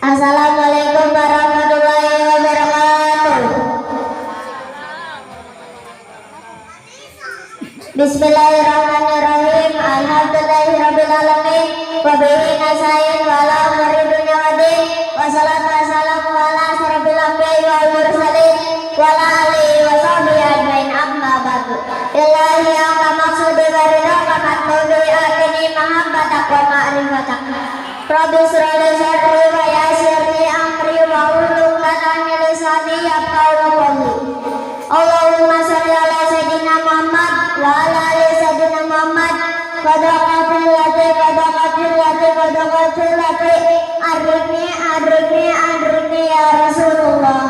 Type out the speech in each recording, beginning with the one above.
Assalamualaikum warahmatullahi wabarakatuh. Bismillahirrahmanirrahim. Alhamdulillahirabbil alamin. Wa bihi nasta'in wa ala umuri dunya waddin. Wassalatu wassalamu ala asyrofil anbiya'i wal mursalin wa ala alihi wa sahbihi ajmain, amma ba'du. Ilahi yang maksudi waridha kamat mudi atini mahabbatak wa ma'rifatak. Rabbi shrah li sadri wa yassir li amri wa hlul 'uqdatam min lisani yafqahu qawli. Allahumma shalli ala sayyidina Muhammad wa ala ali sayyidina Muhammad. Qadaqatil lati arifni ya Rasulullah.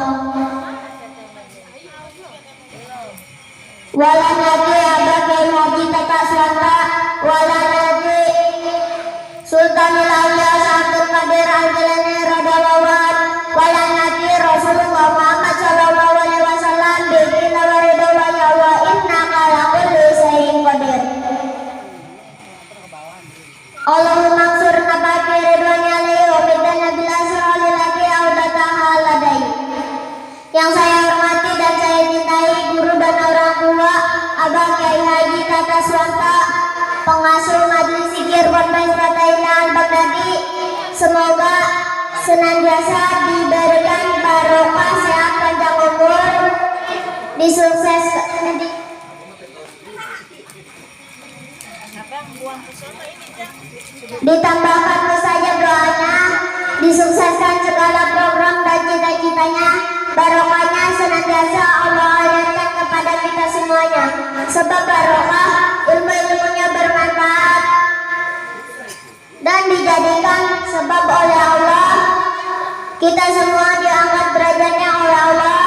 Wala nabi abakai nabi tata swanta wala nabi Sultanul Aulia Abdul Qadir Al-Jilani radhiyallahu wala nabi Rasulullah Muhammad sallallahu alaihi wasallam bi nawarida wa ya innaka ala kulli syai'in qadir. Allahumma ansurna baqi ridwani alaihi wa bidana bila sirali laki audataha ladai. Yang saya hormati dan saya cintai guru dan orang tua Abah Kiai Haji Tata Swanta, pengasuh Majelis Zikir Ponpes Fatahillah Al-Baghdadi, semoga senantiasa diberikan barokah, sehat, panjang umur, ditambahkan saja doanya, disukseskan segala program dan cita-citanya, barokahnya senantiasa Allah alirkan kepada kita semuanya, sebab barokah ilmu-ilmunya bermanfaat dan dijadikan sebab oleh Allah kita semua diangkat derajatnya oleh Allah,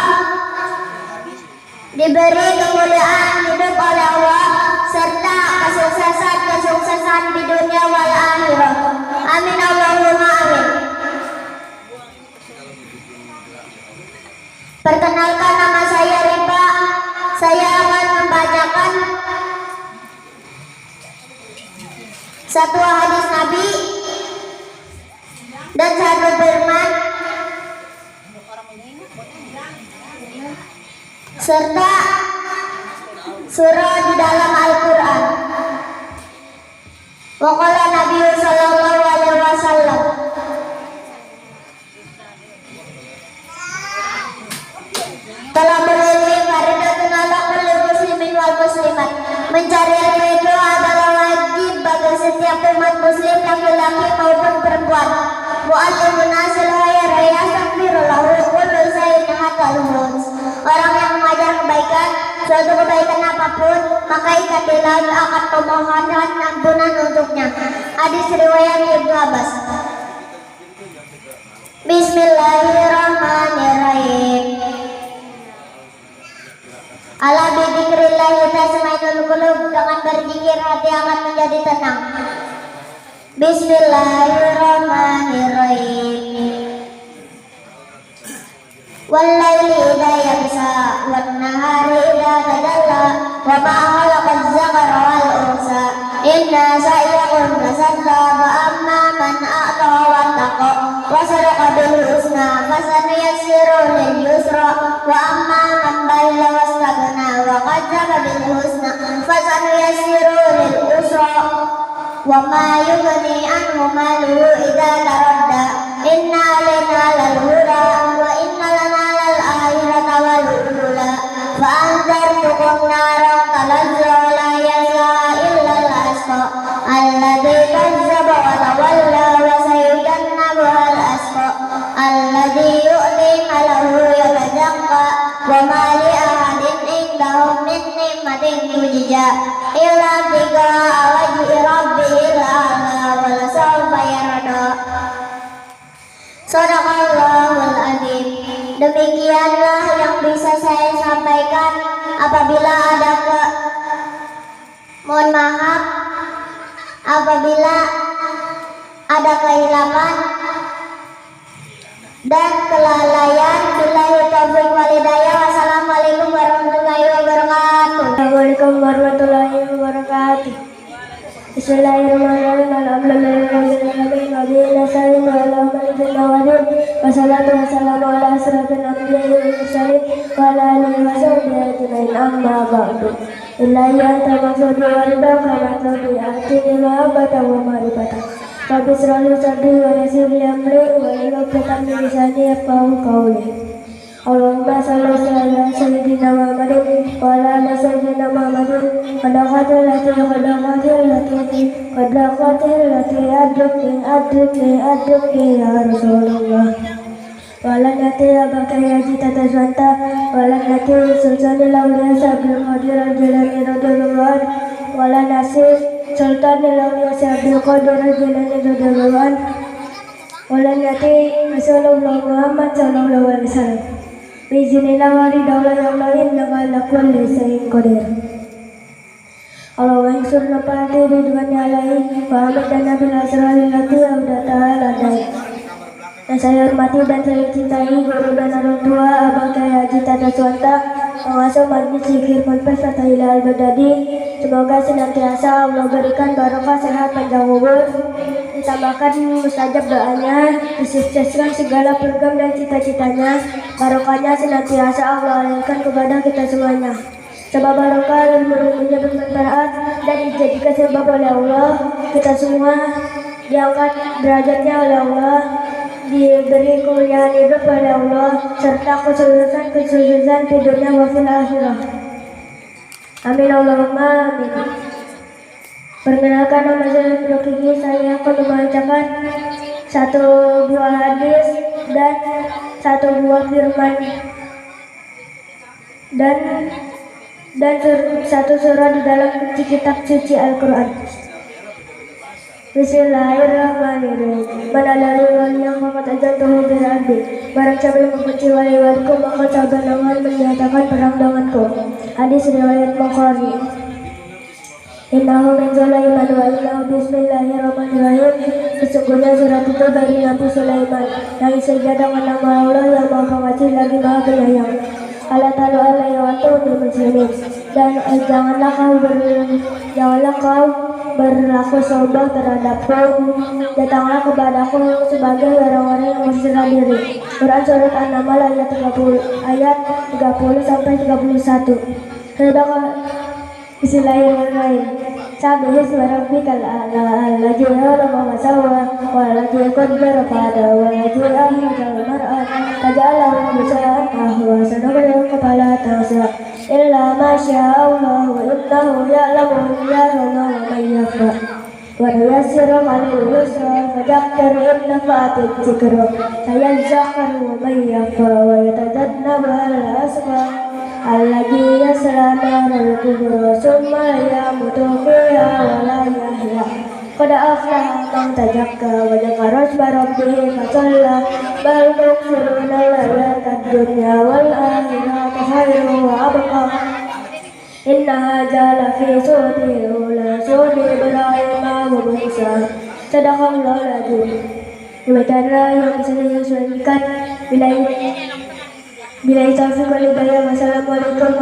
diberi kemuliaan hidup oleh Allah, serta kesuksesan di dunia wal akhirah. Amin Allahumma amin. Perkenalkan, nama saya Rifa. Saya akan membacakan satu hadis Nabi dan satu firman serta surah di dalam Al-Quran. Waqala Nabi sallallahu alaihi wasallam, talabul ilmi faridatun ala kulli muslimin wal muslimat. Mencari ilmu itu adalah wajib bagi setiap umat muslim, laki-laki maupun perempuan. Mu'allimun nasil khair yastaghfirullahu kullu shay'in hatta al-maut. Orang yang mengajar kebaikan, suatu kebaikan apapun, maka ikat di laut akan pemohonan ampunan untuknya. Hadis riwayat Ibnu Abbas. Bismillahirrahmanirrahim. Ala bidzikrillah tasma'ul qulub. Dengan berzikir hati akan menjadi tenang. Bismillahirrahmanirrahim. Wallaili idza yabsa wan nahari idza tadalla wa ma khalaqaz zakara wal unsa inna sa'yakum lasatta wa amma man a'ta wattaqa wa sadaqa bil husna fasanuyassiru lil yusra wa amma man bakhila wastaghna wa kadzdzaba bil husna fasanuyassiru lil usra wa ma yughni anhu maluhu idza taradda inna alaina lal huda wa inna lana lal akhirata wal ula fa anzartukum naran talazza la yaslaha illa al asqa alladzi kazzaba wa tawalla wa sayujannabuha al asqa alladzi yu'ti malahu yatazakka wa ma li ahadin indahum min ni'matin tujza illa biqa wajhi rabbihil a'la wa la sawfa yarda. Shadaqallahul azim. Demikianlah yang bisa saya sampaikan. Apabila mohon maaf apabila ada kehilapan dan kelalaian. Billahi taufiq wal hidayah. Wassalamualaikum warahmatullahi wabarakatuh. Assalamualaikum warahmatullahi wabarakatuh. Bismillahirrahmanirrahim. Alhamdulillahirabbil alamin. Wa bihi nasta'in 'ala sayyidina Muhammadin wassalatu wassalamu ala asyrafil anbiya'i wal mursalin wa ala alihi wa sahbihi ajma'in amma ba'du. Ilahi anta maksudi wa ridaka maksudi atini mahabbata wa marifata Rabbi srali sadri wa yasir li amri wa ilaqatan min lisani yafqahu qawli. Allahumma salli ala sayyidina Muhammadin wa ala ali sayyidina Muhammadin qadaqatil lati adrikni ya Rasulullah. Walan yati abaka yaji tata swanta walan yati sultanil awliya sabil qadir al-jilani radhiyallahu anhu walan yati sultanil awliya sabil qadir al-jilani radhiyallahu anhu walan yati Rasulullah Muhammad sallallahu alaihi wasallam. Biiznillah wa ridallah ya Allah innaka ala kulli shay'in qadir. Allahumma insurna pati ridwani alaihi wa amadana bil asraril lati awdataha ladai. Yang saya hormati dan saya cintai guru dan orang tua Abang Kiai Haji Tata Swanta, pengasuh Majlis Zikir Ponpes Fatahillah Al-Baghdadi. Semoga senantiasa Allah berikan barokah sehat panjang umur, ditambahkan mustajab doanya, disukseskan segala program dan cita-citanya. Barokahnya senantiasa Allah alirkan kepada kita semuanya. Sebab barokah ilmu-ilmunya bermanfaat dan dijadikan sebab oleh Allah. Kita semua diangkat derajatnya oleh Allah, diberi kemuliaan hidup oleh Allah, serta kesuksesan di dunia wa fil akhirah. Amin Allahumma amin. Perkenalkan, nama saya Kiki. Saya akan membacakan satu buah hadis dan satu buah firman dan satu surah di dalam kitab suci Al-Quran. Bismillahirrahmanirrahim. Manadari wali yang fakat ajantuhu birabbi. Barang siapa yang membenci wali-waliku maka seakan-akan menyatakan perang denganku. Hadis riwayat Bukhari. Innahu min Sulaiman wa innahu bismillahirrahmanirrahim. Sesungguhnya surat itu dari Nabi Sulaiman yang isi dengan nama Allah yang maha pengasih lagi maha penyayang. Allah taala alaihi wa sallam muslimin. Dan janganlah kau berlaku sombong terhadapku. Datanglah kepadaku sebagai orang-orang yang berserah diri. Quran surat An-Naml ayat 30 sampai 31. Bismillahirrahmanirrahim. Sabihis warabbikal a'la alladzi khalaqa wa sawwa walladzi qaddara fahada walladzi akhraja al-mar'a faja'alahu ghusaan ahwa sanaqri'uka fala tansa illa ma syaa Allah wa innahu ya'lamu al-jahra wa man yakhfa wa yassiru 'alal yusra fadhakkir in nafa'ati dzikra sayadzakkaru man yakhfa wa yatajannabuha al-ashqa alladzi yasla narul kubra summa yamutu fiha wa la yahya qad aflaha man tazakka wa dzakara isma rabbih fasalla bal tu'thiruna al-hayatad dunya wal akhiratu khairun wa abqa inna hadza lafi suhufil ula suhufi Ibrahim wa Musa. Sadaqallahul adzim. Demikianlah yang bisa saya sampaikan. Bila taufiq wal hidayah. Wassalamualaikum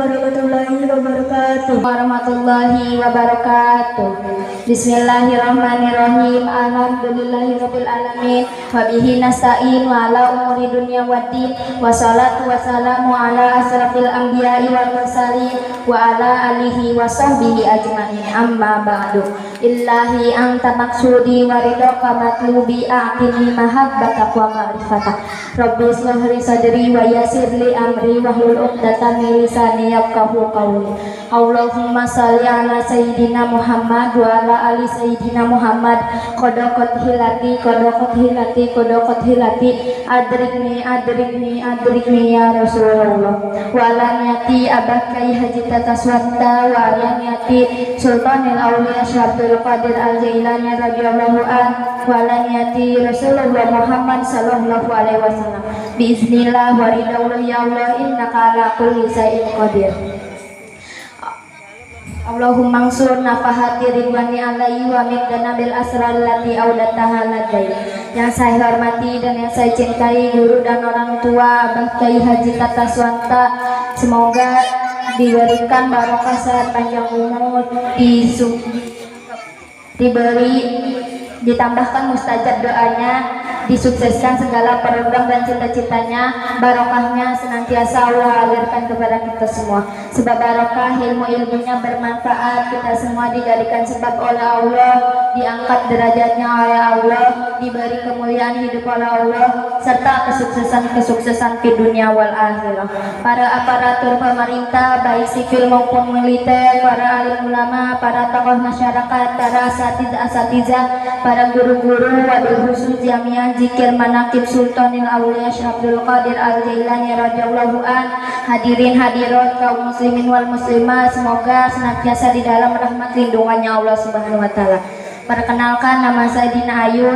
warahmatullahi wabarakatuh. Bismillahirrahmanirrahim. Alhamdulillahirabbil alamin. Wa bihi nasta'in wa ala umuri dunya waddin. Wassalatu wassalamu ala asrafil anbiya'i wal mursalin wa ala alihi wa sahbihi ajma'in. Amma ba'du. Illahi anta maksudi wa ridaka matlubi a'tini mahabbatak wa ma'rifatak. Rabbi ishrah li sadri wa yassir li amri wahlul 'uqdatam min lisani yafqahu qawli. Allahumma shalli ala sayyidina Muhammad wa ala ali sayyidina Muhammad. Qadaqat hilati adrikni ya Rasulullah. Wa ala niyati abakai haji Tata Swanta wa ala niyati sultanil awliya Syabdul Qadir al-Jailani radhiyallahu anhu wa ala niyati Rasulullah Muhammad sallallahu alaihi wasallam. Biiznillah wa ridallah ya Allah innaka ala kulli shay'in qadir. Allahumma ansur nafahati ridwani alaihi wa miqdana bil asrar lati audataha ladai. Yang saya hormati dan yang saya cintai guru dan orang tua Abah Kiai Haji Tata Swanta, semoga diberikan barokah sehat panjang umur, ditambahkan mustajab doanya, disukseskan segala program dan cita-citanya, barokahnya senantiasa Allah alirkan kepada kita semua. Sebab barokah ilmu-ilmunya bermanfaat, kita semua dijadikan sebab oleh Allah, diangkat derajatnya oleh Allah, diberi kemuliaan hidup oleh Allah, serta kesuksesan di dunia wal akhirah. Para aparatur pemerintah baik sipil maupun militer, para alim ulama, para tokoh masyarakat, para asatidzah, para guru-guru, wabil khusus jamiah zikir manaqib Sultanil Aulia Syekh Abdul Qadir Al-Jailani radhiyallahu an, hadirin hadirat kaum muslimin wal muslimah, semoga senantiasa di dalam rahmat lindungannya Allah Subhanahu wa taala. Perkenalkan, nama saya Dina Ayu,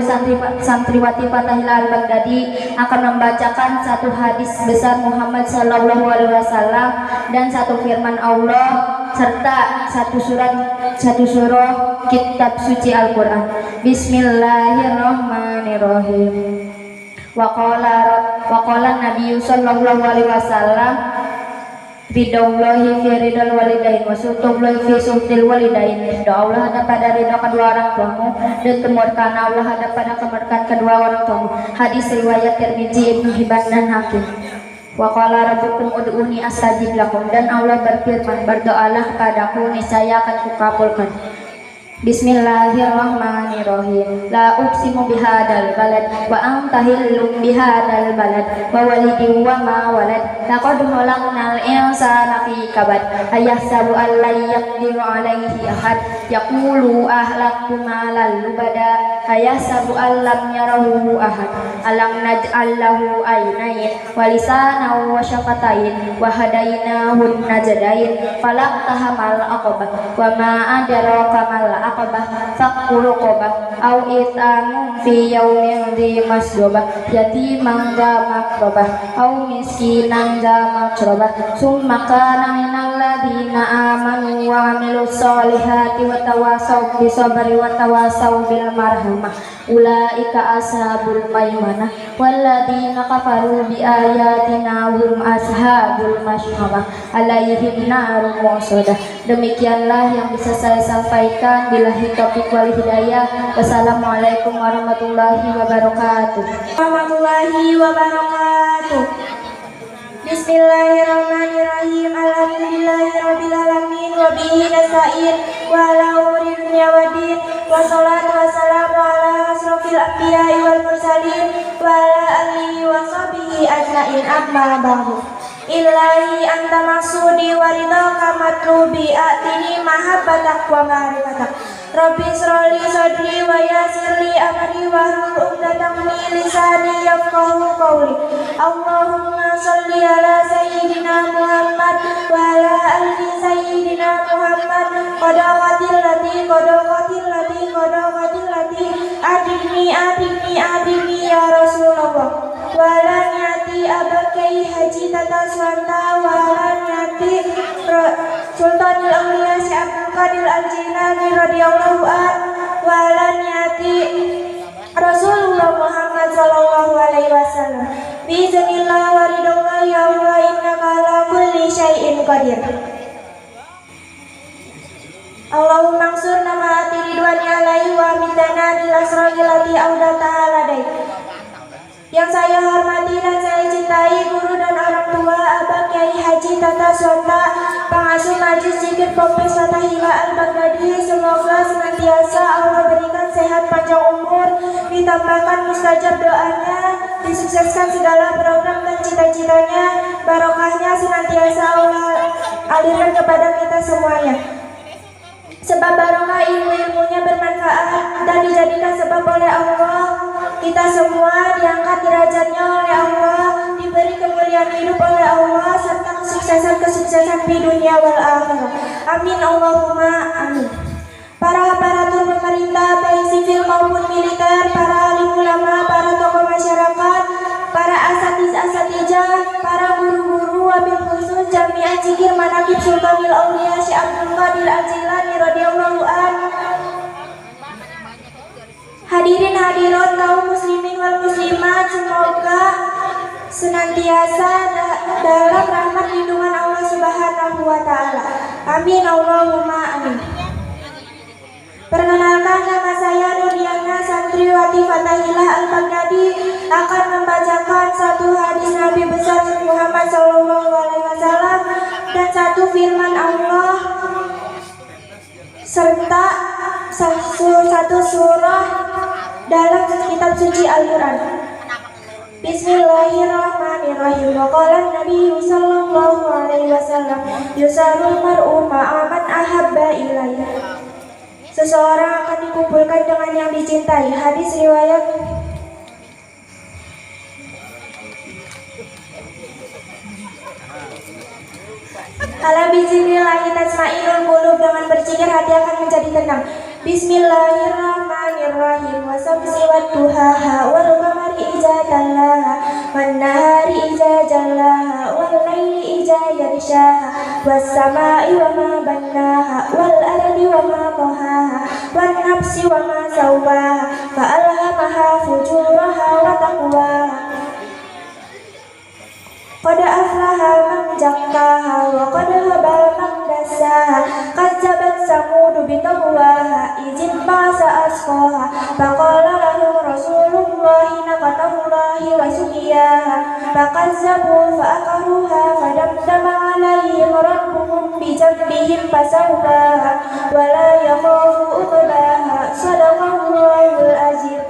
santriwati Fathahil Al-Baghdadi, akan membacakan satu hadis besar Muhammad Sallallahu Alaihi Wasallam dan satu firman Allah serta satu surah kitab suci Al-Quran. Bismillahirrahmanirrahim. Waqala Nabi Sallallahu Alaihi Wasallam, ridaullahi fi ridal walidain wa sultullahi fi sultil walidain. Ridha Allah ada pada ridha kedua orang tuamu dan kemurkaan Allah ada pada kemurkaan kedua orang tuamu. Hadis riwayat Tirmizi, Ibnu Hibban dan Hakim. Wa qala rabbukum ud'uni astajib lakum, dan Allah berfirman, berdoalah kepadaku niscaya akan kukabulkan. Bismillahirrahmanirrahim. La uqsimu bihadal balad wa anta hillum bihadal balad wa walidin wa ma walad. Laqad khalaqnal insana fi kabad ayahsabu an la yaqdiru alayhi ahad yaqulu ahlaktu malan lubada ayahsabu an lam yarahu ahad. Alam naj'al lahu aynayn wa lisanan wa syafatain wa hadainahu najdain falaqtahamal aqabah wa ma adraka mal aqabah faqul qobah au itamu fi yaumin dhi masjobah yatiman dha makrobah au miskinan dha makrobah summa kana minal ladina amanu wa amilus solihati wa tawasaw bisabri wa tawasaw bil marhamah ulaika ashabul maimanah walladina kafaru bi ayatina hum ashabul masyamah alaihim narun musadah. Demikianlah yang bisa saya sampaikan. Billahi taufiq wal hidayah. Wassalamualaikum warahmatullahi wabarakatuh. Bismillahirrahmanirrahim. Alhamdulillahirabbil alamin wa bihi nasta'in wa ala umuri dunya waddin. Wassalatu wassalamu ala asrofil anbiya'i wal mursalin wa ala alihi wa sahbihi ajmain. Amma ba'du. Ilahi anta masudi wa ridhaka matlubi atini mahabbatak wa ma'rifatak. Rabbi shrali sadri wa yassirli amri wa hlul 'uqdatam min lisani yafqahu qawli. Allahumma shalli ala sayyidina Muhammad wa ala ali sayyidina Muhammad. Qadaqatil lati adini ya Rasulullah. Walanyati abakai haji tata swanta walanyati Sultanil Aulia Syekh Abdul Qadir Al-Jailani radhiyallahu an walanyati Rasulullah Muhammad sallallahu alaihi wasallam. Biiznillah wa ridallah ya Allah innaka ala kulli syai'in qadir. Allahumma ansurna ma'ati ridwani alaihi wa mitana bil asrari lati audata aladai. Yang saya hormati dan saya cintai guru dan orang tua Abang Kiai Haji Tata Sonta, pengasuh Majlis Zikir Kompes Fathahil Al-Baghdadi. Semoga senantiasa Allah berikan sehat panjang umur, ditambahkan mustajab doanya, disukseskan segala program dan cita-citanya, barokahnya senantiasa Allah alirkan kepada kita semuanya. Sebab barokah ilmu-ilmunya bermanfaat dan dijadikan sebab oleh Allah, kita semua diangkat derajatnya oleh Allah, diberi kemuliaan hidup oleh Allah, serta kesuksesan di dunia wal akhirah. Amin Allahumma amin. Para aparatur pemerintah baik sipil maupun militer, para alim ulama, para tokoh masyarakat, para asatijah, para guru-guru, wabil khusus jamiah zikir manaqib Sultanil Aulia Syekh Abdul Qadir Al-Jailani radhiyallahu an. Hadirin hadirat kaum muslimin wal muslimat, semoga senantiasa dalam rahmat lindungan Allah Subhanahu wa taala. Amin Allahumma amin. Perkenalkan, nama saya Nuriana Santriwati Fatahillah Al-Baghdadi akan membacakan satu hadis Nabi besar Muhammad SAW dan satu firman Allah serta satu surah dalam kitab suci Al-Quran. Bismillahirrahmanirrahim. Wa qala Nabi sallallahu alaihi wasallam, yusarul mar'u ma'a man ahabba ilayya. Seseorang akan dikumpulkan dengan yang dicintai. Hadis riwayat Ala bismillahi tasma'inul qulub, dengan berzikir hati akan menjadi tenang. Bismillahirrahmanirrahim. Wasamsi wadduhaha wal qamari idza talaha wan nahari idza jallaha wal laili idza yaghshaha was samai wa ma bannaha wal ardi wa ma tahaha wan nafsi wa ma sawwaha fa alhamaha fujuraha wa taqwaha. Qad aflaha man zakkaha wa qad khaba man dassaha. Kazzabat Samud bi taqwaha izin ba'sa asqaha. Faqala lahu Rasulullah naqatallahi wa suqiyaha. Fakazzabu fa'aqaruha fadamdama alaihim rabbuhum bi dhanbihim fasawwaha wa la yakhafu uqbaha. Shadaqallahul azim.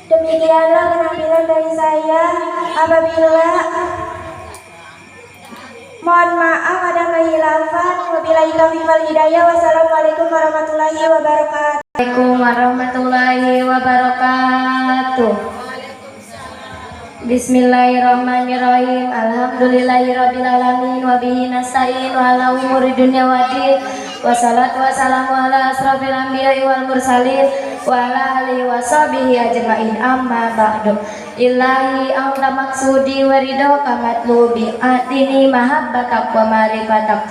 Demikianlah penampilan dari saya. Apabila mohon maaf ada kehilafan. Wabillahi taufiq wal hidayah. Wassalamualaikum warahmatullahi wabarakatuh. Assalamualaikum warahmatullahi wabarakatuh. Bismillahirrahmanirrahim. Alhamdulillahirabbil alamin wa bihi nasta'in wa ala umuri dunya waddin. Wassalatu wassalamu ala asrofil anbiya'i wal mursalin wa ala alihi wa sahbihi ajma'in. Amma ba'du. Ilahi anta maksudi wa ridhoka matlubi atini mahabbatak wa marifatak.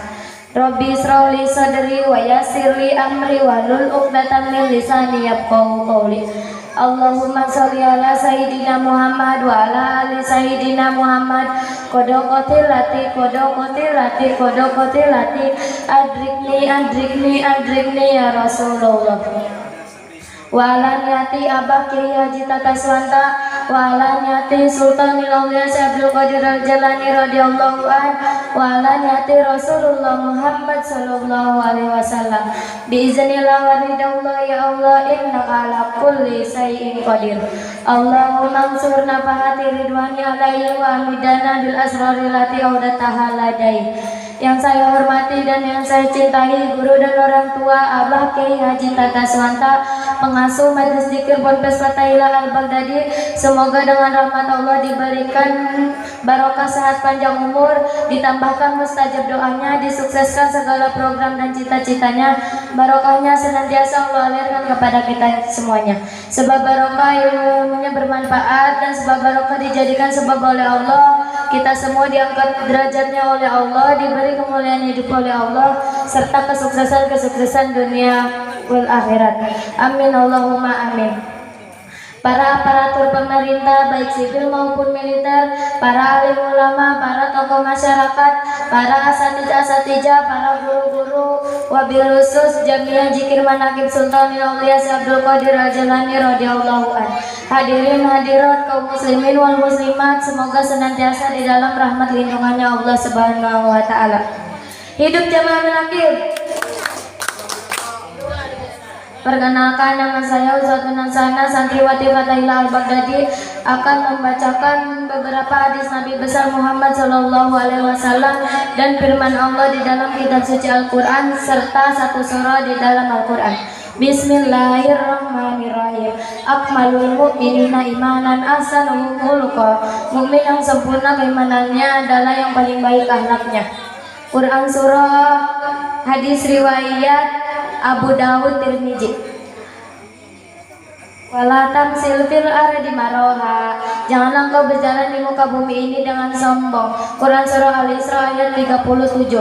Rabbi isra'li sadri wa yassirli amri wa lul uqdatan min lisani yafqahu qawli. Allahumma sholli ala sayyidina Muhammad wa ala ali sayyidina Muhammad. Qodokotilati adrikni ya Rasulullah. Wa ala niyati Abah Kiai Haji Tata Swanta wa ala niyati Sultanil Auliya Abdul Qadir Al-Jalani radhiyallahu an wa ala niyati Rasulullah Muhammad sallallahu alaihi wasallam. Biiznillah wa ridallah ya Allah, innaka ala kulli syai'in qadir. Allahumma ansur nafahati ridwani alaihi wa amidana bil asrari lati audataha ladai. Yang saya hormati dan yang saya cintai guru dan orang tua Abah Kiai Haji Tata Swanta, pengasuh Majelis Dzikir Ponpes Fatahillah Al-Baghdadi. Semoga dengan rahmat Allah diberikan barokah sehat panjang umur, ditambahkan mustajab doanya, disukseskan segala program dan cita-citanya. Barokahnya senantiasa Allah alirkan kepada kita semuanya. Sebab barokah ilmunya bermanfaat dan sebab barokah dijadikan sebab oleh Allah. Kita semua diangkat derajatnya oleh Allah, diberi kemuliaan hidup oleh Allah, serta kesuksesan dunia wal akhirat. Amin Allahumma amin. Para aparatur pemerintah baik sipil maupun militer, para alim ulama, para tokoh masyarakat, para asatidz-asatidz, para guru-guru, wabil khusus Jamiah Dzikir Manaqib Sultanil Auliya Abdul Qadir Al-Jalani radhiyallahu an. Hadirin hadirat kaum muslimin wal muslimat, semoga senantiasa di dalam rahmat lindungannya Allah Subhanahu wa taala. Hidup Jamaah Manaqib. Perkenalkan, nama saya Uzatun Hasanah Santriwati Fatahillah Al-Baghdadi akan membacakan beberapa hadis Nabi besar Muhammad sallallahu alaihi wasallam dan firman Allah di dalam kitab suci Al-Qur'an serta satu surah di dalam Al-Qur'an. Bismillahirrahmanirrahim. Akmalul mu'minina imanan ahsanuhum khuluqa. Mukmin yang sempurna keimanannya adalah yang paling baik akhlaknya. Quran surah, hadis riwayat Abu Dawud Tirmizi. Wala tamsil fil ardi maraha. Janganlah engkau berjalan di muka bumi ini dengan sombong. Quran surah Al-Isra ayat 37.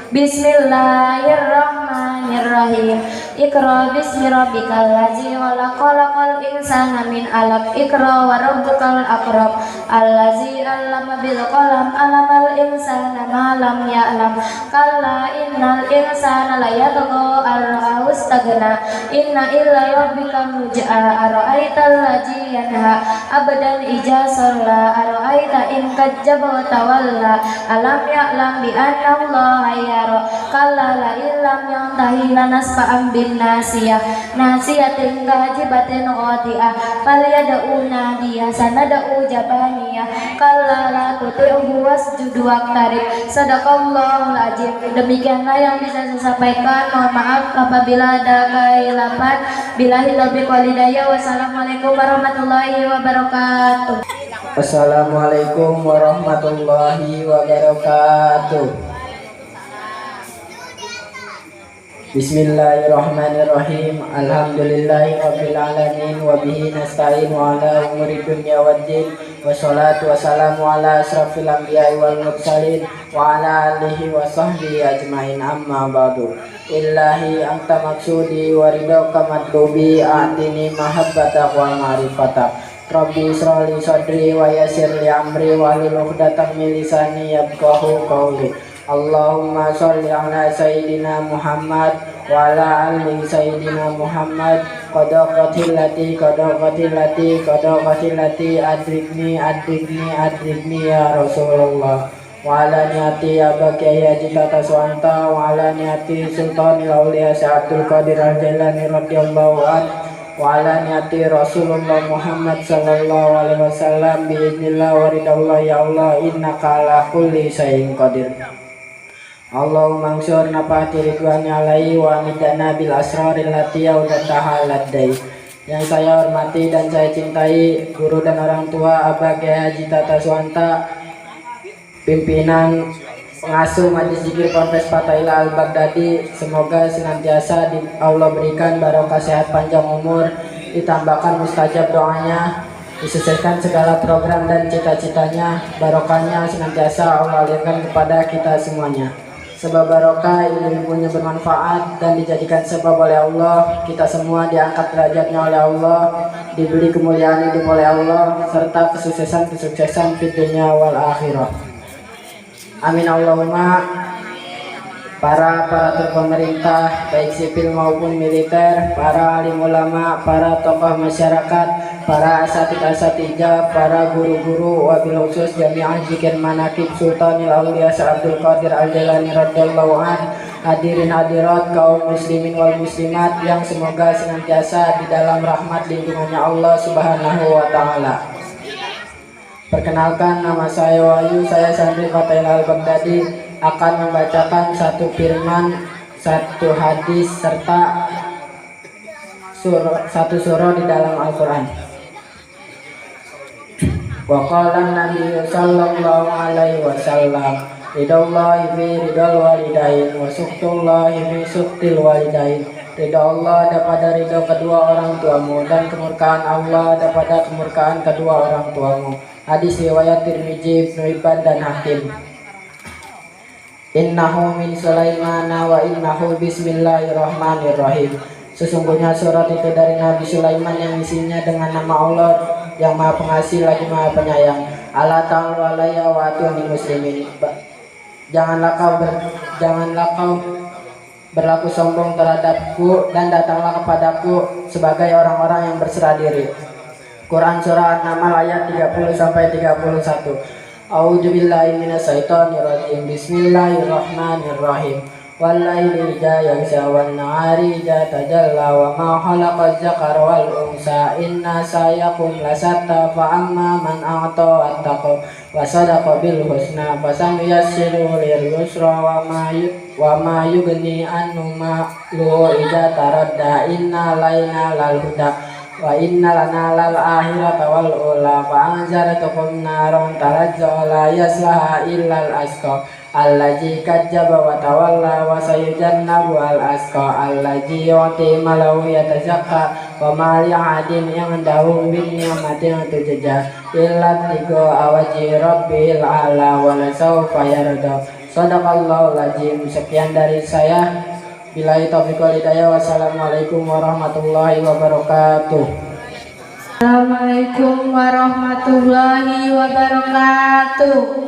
Bismillahirrahmanirrahim. Iqra bismi rabbikal ladzi khalaq khalaqal insana min 'alaq Iqra wa rabbukal akram allazi 'allama bil qalam 'allamal insana ma lam ya'lam kalla innal insana layatgha ar-ra'ahu istaghna inna illa rabbikal ruj'a ara'aital ladzi yanha abdan ija shalla ara'aita in kadzdzaba wa tawalla alam ya'lam bi anna allaha yara kalla la illam yantahi lanasfa'an bin nasiyah nasiyatin kajibatin qati'ah falyad'u nadiyah sanad'u jabaniyah kalla la tuti'hu wasjud waqtarib. Sadaqallahul azim. Demikianlah yang bisa saya sampaikan. Mohon maaf apabila ada keilapan. Billahi taufiq wal hidayah. Wassalamualaikum warahmatullahi wabarakatuh. Assalamualaikum warahmatullahi wabarakatuh. Bismillahirrahmanirrahim. Alhamdulillahi rabbil alamin wa bihi nasta'in wa ala umuri dunya waddin. Wassalatu wassalamu ala asrafil anbiya'i wal mursalin wa ala alihi wa sahbihi ajmain, amma ba'du. Illahi anta maksudi wa ridhaka matlubi a'tini mahabbatak wa ma'rifatak. Rabbi israli sadri wa yassir li amri wa hlul 'uqdatam min lisani yafqahu qawli. Allahumma sholli ala sayyidina Muhammad wa ala ali sayyidina Muhammad. Qadaqatil lati adrikni ya Rasulullah. Wa ala niyati abaki ya jita taswanta wa ala niyati sultanil awliya Abdul Qadir al-Jailani radhiyallahu anhu wa ala niyati Rasulullah Muhammad sallallahu alaihi wasallam bi idznillah wa ridallah ya Allah innaka ala kulli syai'in qadir. Allahumma ansur nafati ridwani alaihi wa midana bil asraril lati yaudataha ladai. Yang saya hormati dan saya cintai guru dan orang tua Abah Kiai Haji Tata Suwanta, pimpinan pengasuh Majelis Zikir Ponpes Fatahillah Al-Baghdadi. Semoga senantiasa Allah berikan barokah sehat panjang umur, ditambahkan mustajab doanya, disukseskan segala program dan cita-citanya, barokahnya senantiasa Allah alirkan kepada kita semuanya. Sebab barokah ilmunya bermanfaat dan dijadikan sebab oleh Allah, kita semua diangkat derajatnya oleh Allah, diberi kemuliaan hidup oleh Allah, serta kesuksesan di dunia wal akhirah. Amin Allahumma. Para aparatur pemerintah baik sipil maupun militer, para alim ulama, para tokoh masyarakat, para asatidz-asatidz, para guru-guru, wabil khusus Jamiah Zikir Manaqib Sultanil Auliya Abdul Qadir Al-Jailani radhiyallahu anhu, hadirin hadirat kaum muslimin wal muslimat yang semoga senantiasa di dalam rahmat lindungannya Allah Subhanahu wa taala. Perkenalkan, nama saya Wahyu, saya santri Fatahillah Al-Baghdadi, akan membacakan satu firman, satu hadis, serta satu surah di dalam Al-Quran. Wa qala Nabi sallallahu alaihi wasallam, ridallahi fi ridal walidain wa sukhtullahi fi sukhtil walidain. Ridha Allah ada pada ridha kedua orang tuamu, dan kemurkaan Allah ada pada kemurkaan kedua orang tuamu. Hadis riwayat Tirmidzi, Ibnu Hibban dan Hakim. Innahu min Sulaiman wa innahu bismillahirrahmanirrahim. Sesungguhnya surat itu dari Nabi Sulaiman yang isinya dengan nama Allah yang Maha Pengasih lagi Maha Penyayang. Ala ta'ala alayya wa atuni muslimin. Janganlah kau berlaku sombong terhadapku dan datanglah kepadaku sebagai orang-orang yang berserah diri. Quran surah An-Naml ayat 30 sampai 31. A'udzubillahi minasyaitonirrajim. Bismillahirrahmanirrahim. Wallaili idza yaghsha wan nahari idza tajalla wa ma khalaqaz zakara wal unsa inna sa'yakum lasatta fa amma man a'ta wattaqa wa sadaqa bil husna fasanuyassiru lil yusra wa ma yughni anhu ma lu idza taradda inna laina lal huda wa inna lana lal akhirata wal ula fa anzaratukum naran talazza la yaslaha illa al asqa allazi kadzdzaba wa tawalla wa sayujannabu al asqa allazi yu'ti malahu yatazakka wa ma li ahadin indahu min ni'matin tujza illa tiga awaji rabbil ala wa la sawfa yarda. Shadaqallahul azim. Sekian dari saya. Billahi taufiq wal hidayah. Wassalamualaikum warahmatullahi wabarakatuh. Assalamualaikum warahmatullahi wabarakatuh.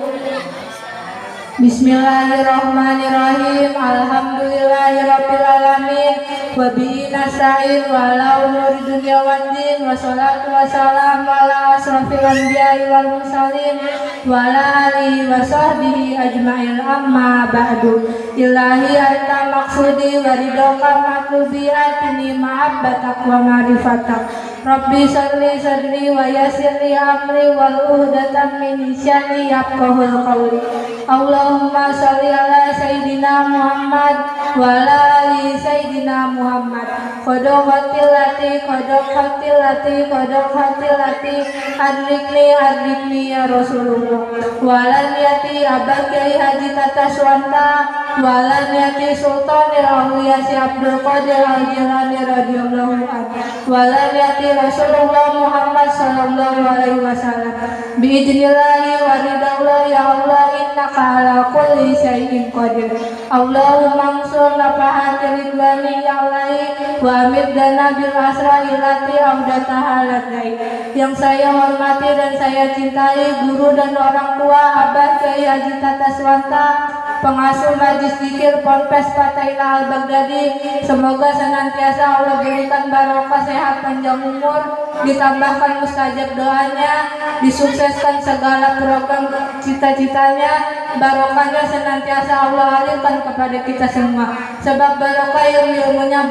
Bismillahirrahmanirrahim. Alhamdulillahirabbil alamin. Wa bihi nasta'in wa la umuri dunya waddin. Wassalatu wassalamu ala asrofil anbiya'i wal mursalin wa ala alihi wa sahbihi ajma'in, amma ba'du. Ilahi anta maksudi wa ridhoka matlubi, atini mahabbatak wa ma'rifatak. Rabbi salli sadri wa yassirli amri wal uhdatan min lisani yafqahul qawli. Allahumma sholli ala sayyidina Muhammad wa ala ali sayyidina Muhammad. Qadaqatil lati adrikni ya Rasulullah. Wa lan yati abakai haji tata swanta wa lan yati sultanil awliya si Abdul Qadir al-Jilani radhiyallahu anhu. Wa lan yati Rasulullah Muhammad sallallahu alaihi wasallam. Biidnillahi wa ridallah ya Allah, innaka ala kulli syai'in qadir. Allahumma ansur nafahat ridwani ya Allah wa amidna bil asra ilati audataha ladai. Yang saya hormati dan saya cintai guru dan orang tua Abah Kyai Haji Tata Swanta, pengasuh Majlis Zikir Ponpes Fatailah Al-Baghdadi. Semoga senantiasa Allah berikan barokah, sehat, panjang umur, ditambahkan mustajab doanya, disukseskan segala program cita-citanya, barokahnya senantiasa Allah alirkan kepada kita semua. Sebab barokah ilmunya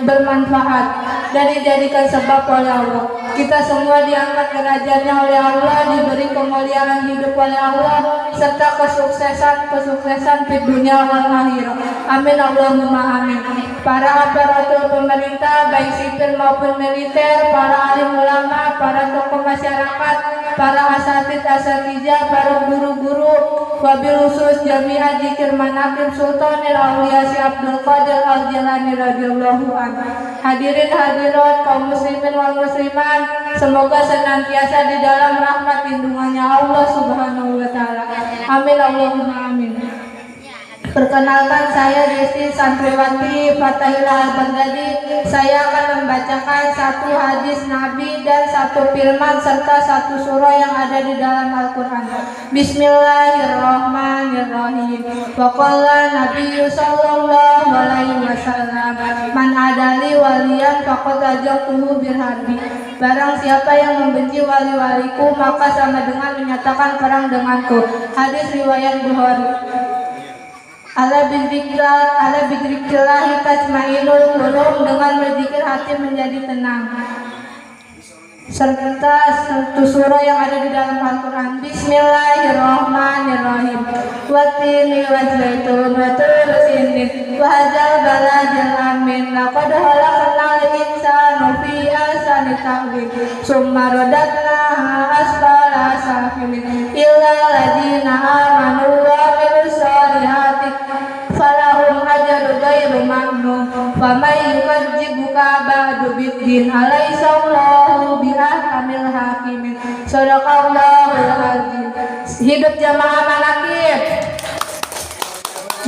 bermanfaat dan dijadikan sebab oleh Allah. Kita semua diangkat derajatnya oleh Allah, diberi kemuliaan hidup oleh Allah, serta kesuksesan di dunia wal akhirah. Amin Allahumma amin. Para aparatur pemerintah baik sipil maupun militer, para alim ulama, para tokoh masyarakat, para asatidz-asatidjah, para guru-guru, wabil khusus Jamiah Dzikir Manaqib Sultanil Auliya si Abdul Qadir al-Jilani radhiyallahu anhu. Hadirin hadirat kaum muslimin wal muslimat, semoga senantiasa di dalam rahmat lindungannya Allah Subhanahu wa taala. Amin Allahumma amin. Perkenalkan, saya Desti Santriwati Fatailah Al-Baghdadi. Saya akan membacakan satu hadis Nabi dan satu firman serta satu surah yang ada di dalam Al-Quran. Bismillahirrahmanirrahim. Wa qala Nabiyyu sallallahu alaihi wasallam, man adali waliyan faqad ajaltuhu bil harbi. Barang siapa yang membenci wali-waliku, maka sama dengan menyatakan perang denganku. Hadis riwayat Bukhari. Ala bidzikrillahi tatma'innul qulub, dengan berzikir hati menjadi tenang. Serta satu surah yang ada di dalam Al-Quran. Bismillahirrahmanirrahim. Wattini wazzaitun wa tur sinin wa hadzal baladil amin. Laqad khalaqnal insana fi ahsani taqwim summa radadnaha asfala safilin illa alladziina amanu wa amilus solihati falahum ajrun ghairu mamnun. Faman yukadzibuka ba'du biddin alaysa Allahu biahkamil hakimin. Shadaqallahul azim. Hidup jamaah manaqib.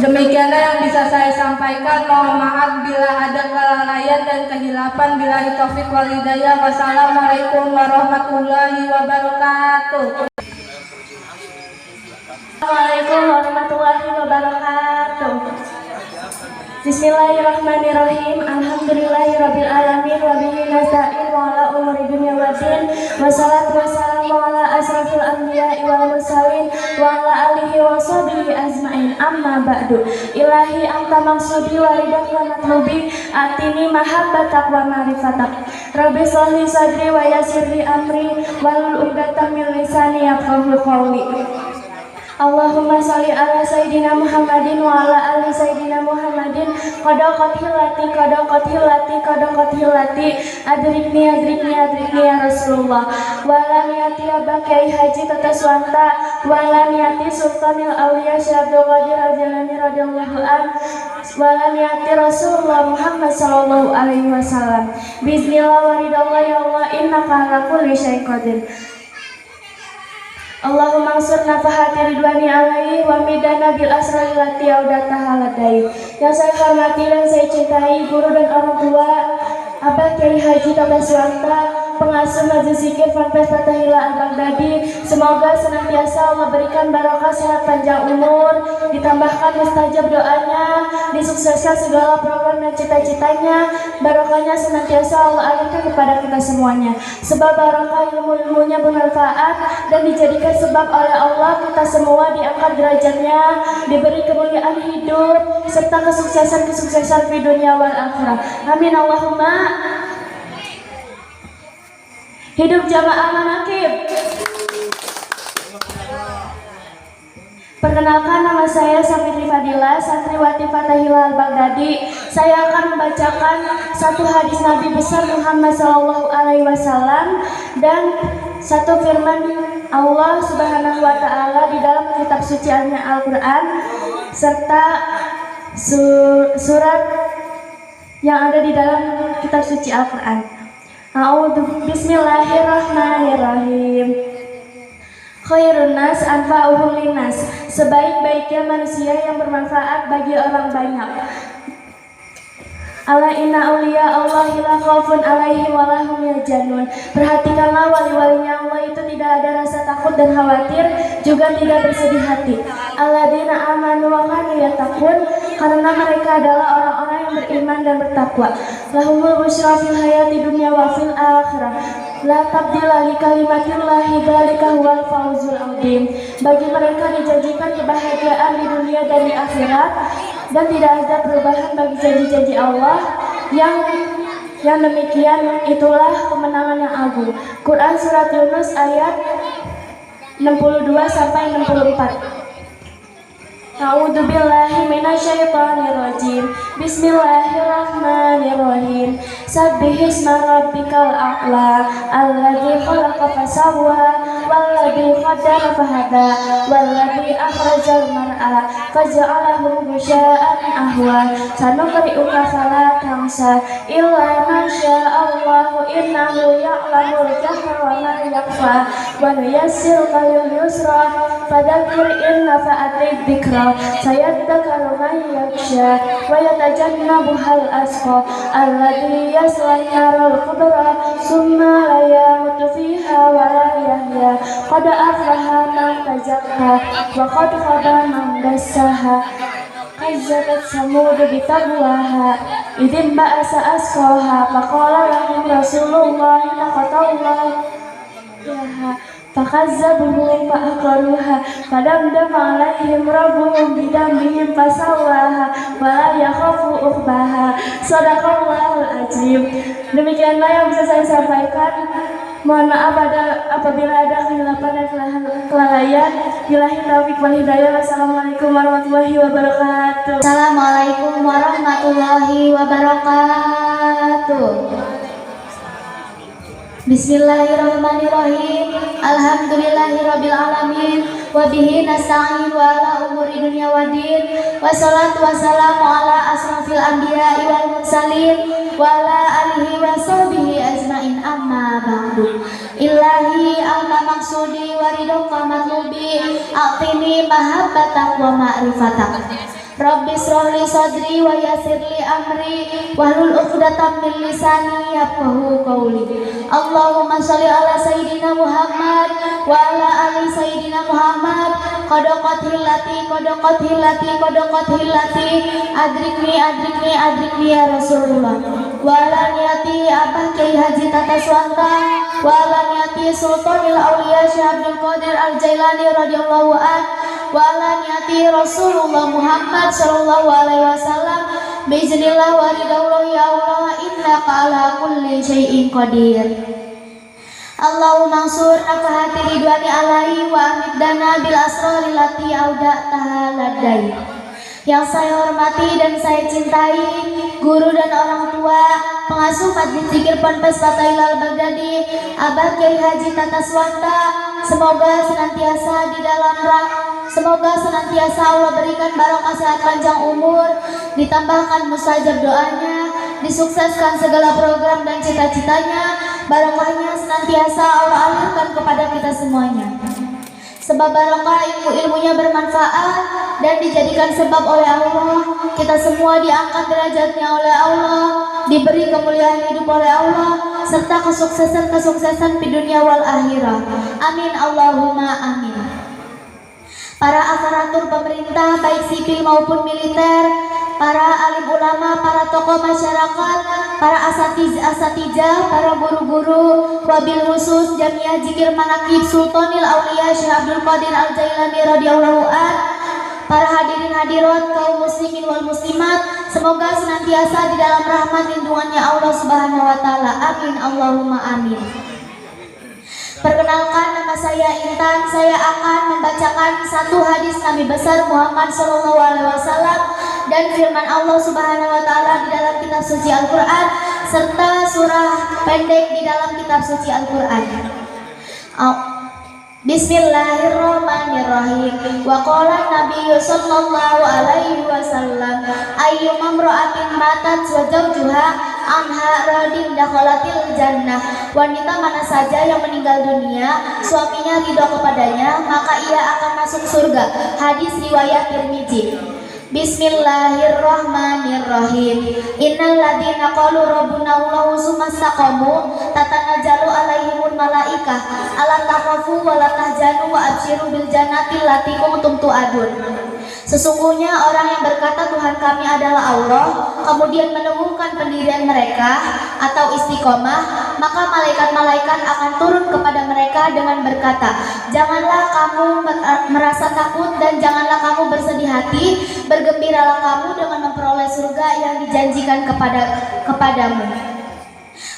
Demikianlah yang bisa saya sampaikan. Mohon maaf bila ada kelalaian dan kehilafan. Billahi taufiq wal hidayah. Wassalamualaikum warahmatullahi wabarakatuh. Assalamualaikum warahmatullahi wabarakatuh. Bismillahirrahmanirrahim. Alhamdulillahirabbil alamin wa bihi nasta'in wa ala umuri dunya waddin. Wassalatu wassalamu ala asrofil anbiya'i wal mursalin wa ala alihi wa sahbihi ajma'in, amma ba'du. Ilahi anta maksudi wa ridhoka matlubi, atini mahabbatak wa ma'rifatak. Rabbi sholli sadri wa yassirli amri wal uqdatam min lisani yafqahu qawli. Allahumma sholli ala sayyidina Muhammadin wa ala ali sayyidina Muhammadin. Qadaqatil lati adrikni ya Rasulullah. Wa lam yati Kyai Haji Tata Swanta wa lam yati Sultanil Auliya Syekh Abdul Qadir al-Jilani radhiyallahu anhu wa lam yati Rasulullah Muhammad sallallahu alaihi wasallam. Bismillah wa ridallah ya Allah, innaka ala kulli syai'in qadir. Allahumma ansur nafahati ridwani alaihi wa midana bil asrari lati audataha ladai. Yang saya hormati dan saya cintai guru dan orang tua Abah Kiai Haji Tata Suwanta, pengasuh Majelis Zikir Ponpes Fathahillah Al-Baghdadi. Semoga senantiasa Allah berikan barokah sehat panjang umur, ditambahkan mustajab doanya, disukseskan segala program dan cita-citanya. Barokahnya senantiasa Allah alirkan kepada kita semuanya. Sebab barokah ilmu-ilmunya bermanfaat dan dijadikan sebab oleh Allah kita semua diangkat derajatnya, diberi kemuliaan hidup serta kesuksesan di dunia wal akhirah. Amin Allahumma. Hidup jamaah manaqib. Perkenalkan, nama saya Safitri Fadila, santriwati Fathahillah Al-Baghdadi. Saya akan membacakan satu hadis Nabi besar Muhammad SAW dan satu firman Allah Subhanahu wa Ta'ala di dalam kitab suci Al-Quran serta surat yang ada di dalam kitab suci Al-Quran. Bismillahirrahmanirrahim. Khairun nas anfa'uhum linnas. Sebaik-baiknya manusia yang bermanfaat bagi orang banyak. Ala inna awliya Allahi la khaufun alaihim wa lahum yahzanun. Perhatikanlah wali-walinya Allah itu tidak ada rasa takut dan khawatir, juga tidak bersedih hati. Alladzina amanu wa kanu yattaqun, karena mereka adalah orang-orang yang beriman dan bertakwa. Lahumul busyra fil hayati dunya wa fil akhirah. La tabdila li kalimatillahi dzalika huwal fawzul adzim. Bagi mereka dijanjikan kebahagiaan di dunia dan di akhirat, dan tidak ada perubahan bagi janji-janji Allah. Yang demikian itulah kemenangan yang agung. Quran surat Yunus ayat 62 sampai 64. A'udzu billahi minasyaitonir rajim. Bismillahirrahmanirrahim. Sabbihisma rabbikal a'la alladzi khalaqa fasawwa walladzi qaddara fahada walladzi akhrajal mar'a faj'alahu ghusya'an ahwa. Sanuqri'uka fala tansa illa ma sya'allahu innahu ya'lamul jahra wa ma yakhfa wa nuyassiruka lil yusra fadzakir in nafa'atid dzikra sayadzakkaru man yakhsha wa yatajannabuhal asqa alladzi yasla narul kubra summa la yamutu fiha wa la yahya qad aflaha man tazakka wa qad khaba man dassaha kazzabat samud bitaqwaha idzin ba'asa asqaha faqala lahum rasulullah naqatallahi yaha fakazzabuhu fa'aqaruha fadamdama alaihim rabbuhum bidambihim fasawaha wa la yakhafu uqbaha. Shadaqallahul azim. Demikianlah yang bisa saya sampaikan. Mohon maaf apabila ada kehilafan dan kelalaian. Billahi taufiq wal hidayah. Wassalamualaikum warahmatullahi wabarakatuh. Assalamualaikum warahmatullahi wabarakatuh. Bismillahirrahmanirrahim. Alhamdulillahirabbil alamin wa bihi nasta'in wa ala umuri dunya waddin. Wassalatu wassalamu ala asrofil anbiya'i wal mursalin wa ala alihi wa sahbihi ajmain, amma ba'du. Ilahi alma maksudi wa ridhoka matlubi a'tini mahabbatak wa ma'rifatak. Rabbi shrahli sadri wa yassirli amri wahlul 'uqdatam min lisani yafqahu qawli. Allahumma shalli ala sayyidina Muhammad wa ala ali sayyidina Muhammad. Qadaqatil lati adrikni ya Rasulullah. Wa ala niyati Abah Kiai Haji Tata Suwanta wa ala niyati Sultanil Auliya Syekh Abdul Qadir Al-Jailani radhiyallahu an wa ala niyati Rasulullah Muhammad sallallahu alaihi wasallam biiznillah wa ridallah ya Allah innaka ala kulli syai'in qadir. Allahumma ansur nafahati ridwani alaihi wa amiddana bil asrari lati audataha ladai. Yang saya hormati dan saya cintai guru dan orang tua, pengasuh Majelis Zikir Ponpes Fathahillah Al-Baghdadi, Abah Kiai Haji Tata Suwanta, semoga senantiasa Allah berikan barokah sehat panjang umur, ditambahkan mustajab doanya, disukseskan segala program dan cita-citanya, barokahnya senantiasa Allah alirkan kepada kita semuanya. sebab barokah ilmu-ilmunya bermanfaat dan dijadikan sebab oleh Allah. Kita semua diangkat derajatnya oleh Allah, diberi kemuliaan hidup oleh Allah, serta kesuksesan di dunia wal akhirah. Amin Allahumma amin. Para aparatur pemerintah baik sipil maupun militer, para alim ulama, para tokoh masyarakat, para asatijah, para guru-guru, wabil khusus Jamiah Zikir Manaqib Sultanil Aulia Syekh Abdul Qadir Al-Jailani radhiyallahu an, para hadirin hadirat kaum muslimin wal muslimat, semoga senantiasa di dalam rahmat lindungannya Allah Subhanahu wa taala. Amin Allahumma amin. Perkenalkan, nama saya Intan. Saya akan membacakan satu hadis Nabi besar Muhammad SAW dan firman Allah Subhanahu wa taala di dalam kitab suci Al-Qur'an serta surah pendek di dalam kitab suci Al-Qur'an. Bismillahirrahmanirrahim. Wa qala Nabi sallallahu alaihi wasallam, ayyuma imra'atin matat wa zawjuha anha radin dakhalatil jannah. Wanita mana saja yang meninggal dunia, suaminya ridho kepadanya, maka ia akan masuk surga. Hadis riwayat Tirmizi. Bismillahirrahmanirrahim. Innal ladzina qalu rabbuna Allahu tsumma istaqamu tatanazzalu alaihimul malaikah alla takhafu wa la tahzanu wa abshiru bil jannati allati kuntum tu'adun. Sesungguhnya orang yang berkata Tuhan kami adalah Allah, kemudian meneguhkan pendirian mereka atau istiqomah, maka malaikat-malaikat akan turun kepada mereka dengan berkata, janganlah kamu merasa takut dan janganlah kamu bersedih hati, bergembiralah kamu dengan memperoleh surga yang dijanjikan kepadamu.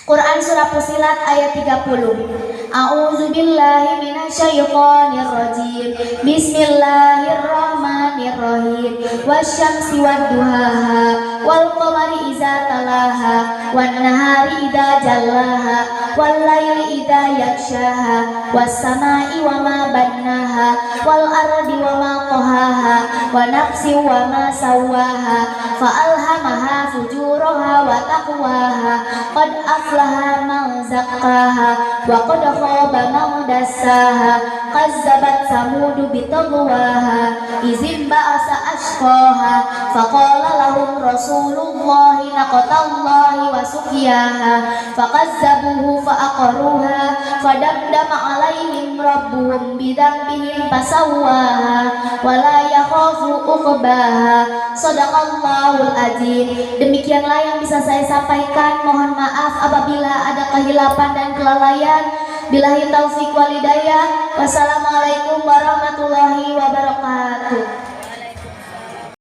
Quran Surah Fussilat ayat 30. A'udzubillahi minasyaitonir rajim. Bismillahirrahmanirrahim. Wasyamsi wadduhaha wal qamari idza talaha wan nahari idza jallaha wal laili idza yaghshaha was samai wama bannaha wal ardi wama tahaha wa nafsi wama sawaha fa alhamaha fujuraha wa taqwaha qad aflaha man zaqqaha wa qad khaba man dassaha kazzabat samudu bitagwaha izin ba'asa ashqaha faqala lahum rasulullahi naqatallahi wa suqiyaha faqazzabuhu fa'aqaruha fadamdama alaihim rabbuhum bidambihim fasawwaha wa la yakhafu uqbaha. Shadaqallahul azim. Demikianlah yang bisa saya sampaikan. Mohon maaf apabila ada kehilapan dan kelalaian. Billahi taufiq wal hidayah. Wassalamualaikum warahmatullahi wabarakatuh.